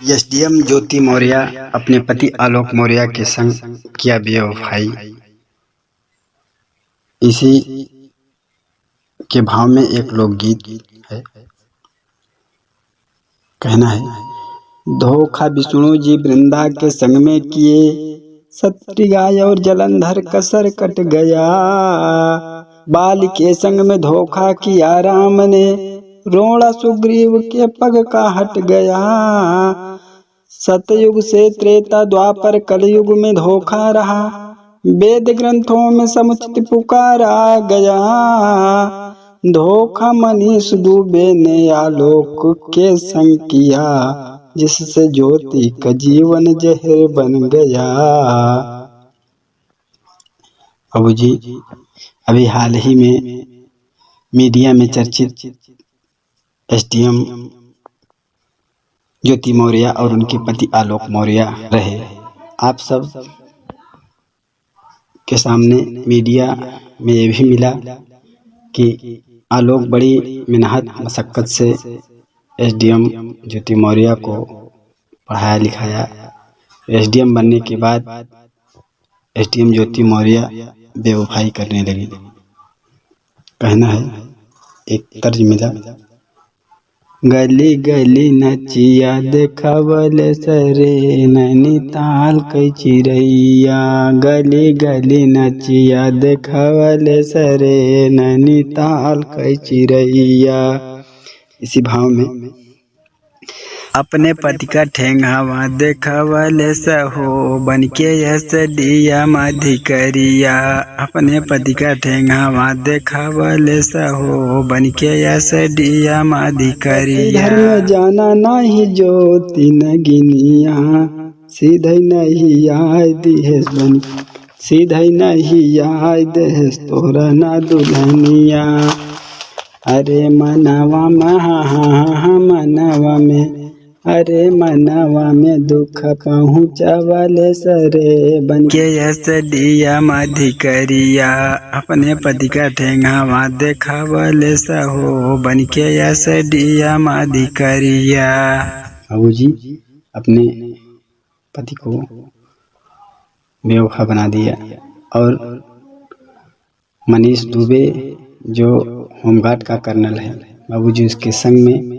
SDM ज्योति मौर्य अपने पति आलोक मौर्य के संग किया बेवफाई। इसी के भाव में एक लोकगीत है। कहना है, धोखा विष्णु जी वृंदा के संग में किए, सत्री गाय और जलंधर कसर कट गया। बाल के संग में धोखा किया राम ने, रोड़ा सुग्रीव के पग का हट गया। सतयुग से त्रेता द्वापर कलयुग में धोखा रहा, वेद ग्रंथों में समुचित पुकारा गया। धोखा मनीष दुबे ने आलोक के संग किया, जिससे ज्योति का जीवन जहर बन गया। अबू जी, अभी हाल ही में मीडिया में चर्चित एसडीएम ज्योति मौर्य और उनके पति आलोक मौर्य रहे। आप सब के सामने मीडिया में ये भी मिला कि आलोक बड़ी मेहनत मशक्कत से एसडीएम ज्योति मौर्य को पढ़ाया लिखाया। एसडीएम बनने के बाद एसडीएम ज्योति मौर्य बेवफाई करने लगी। कहना है, एक तर्ज मिला, गली गली नचिया देखावले सरे नैनीताल कई चिरैया। गली गली नचिया देखावले सरे नैनीताल कई चिरैया। इसी भाव में, अपने पति का ठेंगावा देखावले सहो बनके एसडीएम अधिकारिया। अपने पति का ठेंगावा देखावले सहो बनके एसडीएम अधिकारिया। धर्म जाना नहीं ज्योति नगिनिया, सीधे नहीं आय दिहेस बन, सीधे नहीं आय देहेस तोरा ना दुल्हनिया। अरे मनावा में मनावा में, अरे मनावा में दुख पहुँचावले सरे बनके एसडीएम अधिकारिया। अपने पति का ठेंगावा देखावले सहो बनके एसडीएम अधिकारिया। अबू जी अपने पति को बेवफा बना दिया और मनीष दुबे जो होमगार्ड का कर्नल है, बाबू जी उसके संग में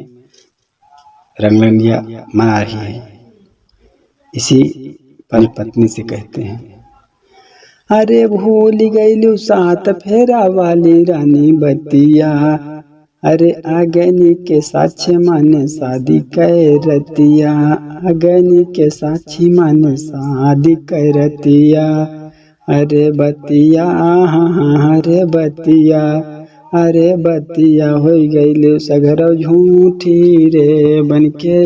रंगरलिया मना रही है। इसी पर पत्नी से कहते हैं, अरे भूल गईलू साथ फेरा वाली रानी बतिया। अरे आगनी के साक्षी माने शादी कर रतिया। आगनी के साक्षी माने शादी कर रतिया। अरे बतिया अरे बतिया, अरे बतिया हो गईले सगरव झूठी रे बनके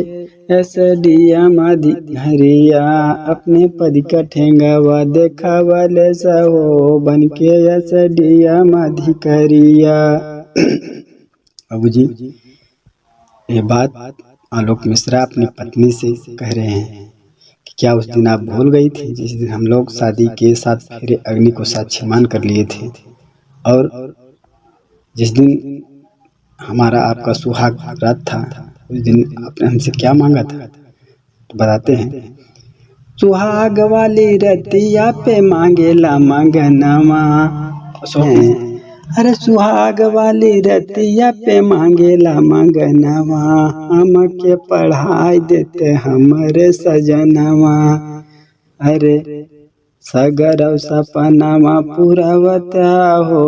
एसडीएम अधिकारिया। अपने पति का ठेंगावा देखावले सहो बनके एसडीएम अधिकारिया। अबू जी, ये बात आलोक मिश्रा अपनी पत्नी से कह रहे हैं कि क्या उस दिन आप भूल गई थी जिस दिन हम लोग शादी के साथ फेरे अग्नि को साक्षी मान कर लिए थे, और जिस दिन हमारा आपका सुहाग रात था उस दिन आपने हमसे क्या मांगा था? तो बताते हैं, सुहाग वाली रतिया पे मांगेला मंगनवा। अरे सुहाग वाली रतिया पे मांगेला मंगनवा, हम के पढ़ाई देते हमारे सजनवा। अरे सगरव सपनावा पूरावता हो,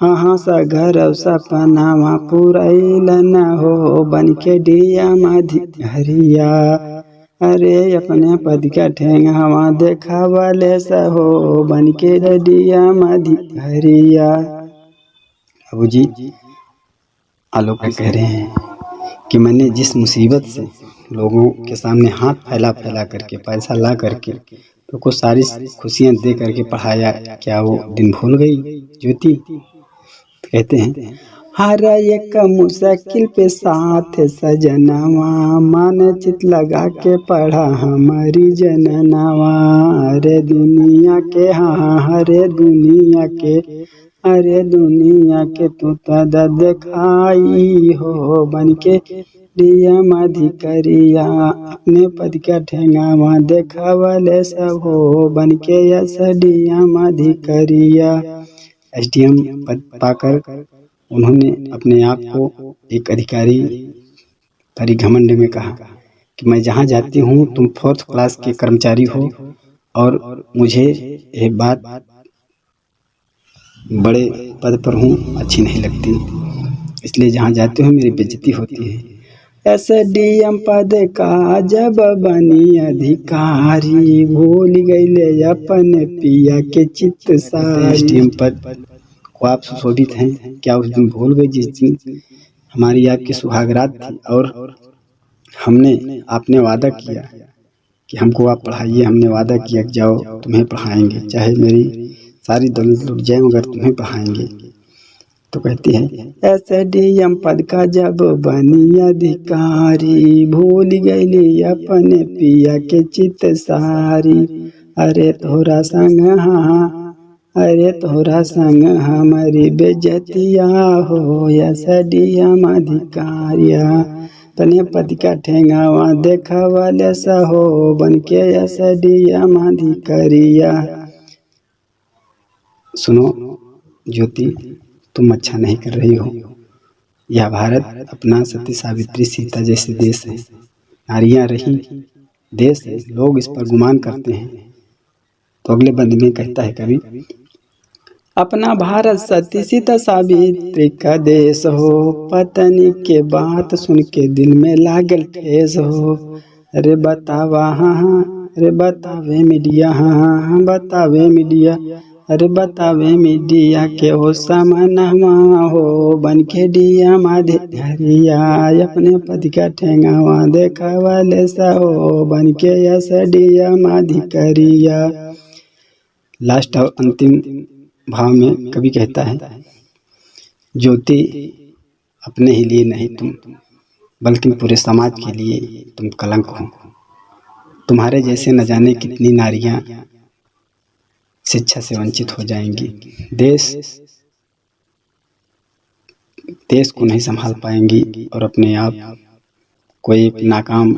हाँ सगरव सपनावा पूरैलन हो बनके डीएम अधिकारिया। अरे अपने पद का ठेंगावा देखावले सहो बनके डीएम अधिकारिया। अबू जी आलोक कह रहे हैं कि मैंने जिस मुसीबत से लोगों के सामने हाथ फैला फैला करके पैसा ला करके तो को सारी खुशियां दे करके पढ़ाया, क्या वो दिन भूल गई ज्योति? कहते हैं, हर एक मुश्किल पे साथ सजनवा, मन चित लगा के पढ़ा हमारी जननवा। अरे दुनिया के हाँ हरे दुनिया के, अरे दुनिया के तू तद दिखाई हो बन के डियम अधिकरिया, अपने पद का ठेंगावा देखावले सब हो बन के यस डियम अधिकरिया। एसडीएम पद पाकर उन्होंने अपने आप को एक अधिकारी भरी घमंड में कहा कि मैं जहाँ जाती हूँ तुम 4th क्लास के कर्मचारी हो और मुझे ये बात बड़े पद पर हूँ अच्छी नहीं लगती, इसलिए जहाँ जाती हूँ मेरी बेइज्जती होती है। एसडीएम पद का जब बनी अधिकारी, भूल गईले अपने पिया के चित्त सारी। एसडीएम पद को आप सुशोभित हैं क्या उस दिन भूल गए जिस दिन हमारी आपकी सुहागरात थी और आपने वादा किया कि हमको आप पढ़ाइए। हमने वादा किया कि जाओ तुम्हें पढ़ाएंगे, चाहे मेरी सारी दौलत लुट जाए मगर तुम्हें पढ़ाएंगे। तो कहती है एसडीएम पद का जब बनी अधिकारी, भूल गईली अपने पिया के चित्त सारी। अरे तोरा संग हाँ, अरे तोरा संग हमारी बेइज्जतिया हो एसडीएम अधिकारिया, अपने पद का ठेंगावा देखावले सहो बन के एसडीएम अधिकारिया। सुनो ज्योति, तुम अच्छा नहीं कर रही हो। यह भारत अपना सती सावित्री सीता जैसे देश है, नारियां रही देश है, लोग इस पर गुमान करते हैं। तो अगले बंद में कहता है कवि, अपना भारत सती सीता सावित्री का देश हो, पत्नी के बात सुन के दिल में लागल ठेस हो। अरे बतावा हाँ, अरे बतावे मीडिया हाँ, बतावे मीडिया, अरे बतावे मीडिया के हो सामनवा हो बन के डिया माधे हरिया, अपने पद का ठेंगावा देखावले सहो बन के यस डिया माधी करिया। लास्ट और अंतिम भाव में कवि कहता है, ज्योति अपने ही लिए नहीं तुम बल्कि पूरे समाज के लिए तुम कलंक हो। तुम्हारे जैसे न जाने कितनी नारियां शिक्षा से वंचित हो जाएंगी, देश को नहीं संभाल पाएंगी और अपने आप को एक नाकाम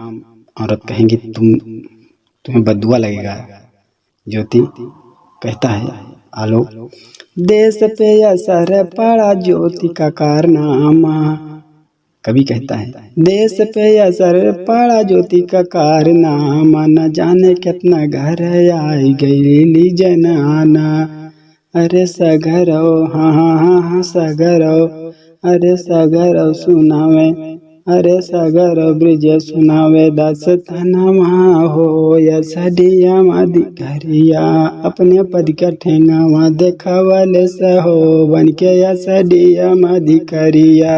औरत कहेंगी। तुम्हें बद्दुआ लगेगा। ज्योति कहता है आलोक, देश पे असर पड़ा ज्योति का कारनामा। कवि कहता है देश पे असर पड़ा ज्योति का कारनामा, न जाने कितना घर आई गई जनाना। अरे सगरो हाँ हाँ हाँ हाँ सगरो, अरे सगरो सुनावे, अरे सगरो ब्रिज सुनावे दास तनवा हो एसडीएम अधिकारिया, अपने पद का ठेंगावा देखावले सहो बन के एसडीएम अधिकारिया।